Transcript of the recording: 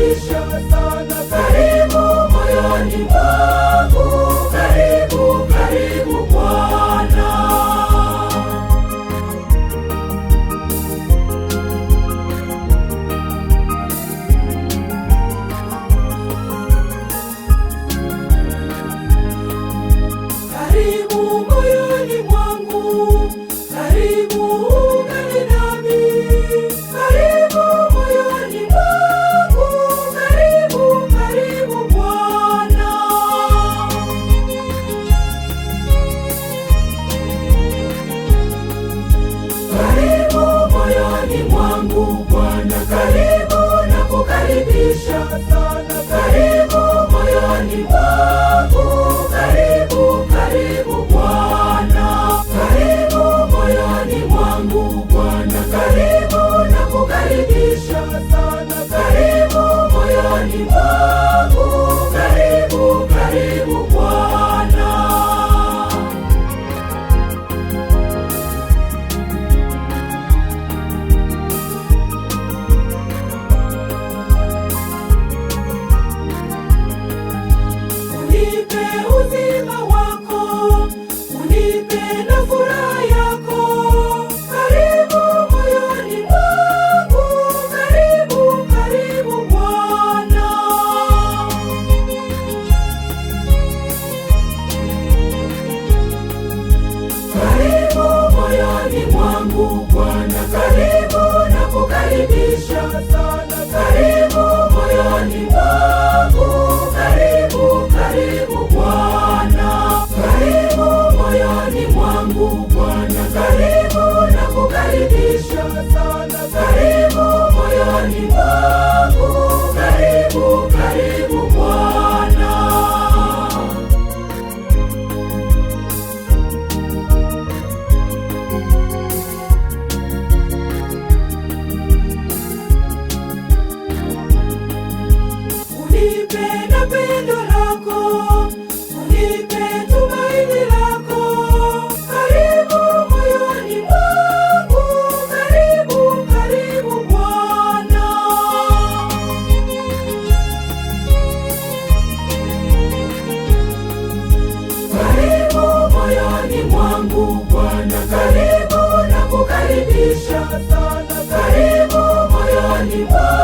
nakukaribisha sana. Karibu moyoni mwangu, karibu, karibu Bwana. Karibu moyoni mwangu, karibu ungane nami. Karibu moyoni mwangu, karibu, karibu Bwana. Karibu moyoni mwangu Bwana, karibu nakukaribisha sana. Karibu moyoni mwangu, karibu, karibu Bwana. Karibu moyoni mwangu Bwana, karibu nakukaribisha sana. Karibu moyoni mwangu, karibu, karibu Bwana. Unipe uzima wako, unipe na furaha yako. Karibu moyoni mwangu, karibu, karibu Bwana. Karibu moyoni mwangu Bwana, karibu nakukaribisha sana. Karibu moyoni mwangu, karibu, karibu Bwana. Karibu moyoni mwangu Bwana, karibu nakukaribisha sana. Karibu moyoni mwangu, karibu, karibu Bwana. Unipe na pendo lako, unipe tumaini lako. Karibu moyoni mwangu, karibu, karibu Bwana. Karibu moyoni mwangu Bwana, karibu nakukaribisha sana. Karibu moyoni mwangu.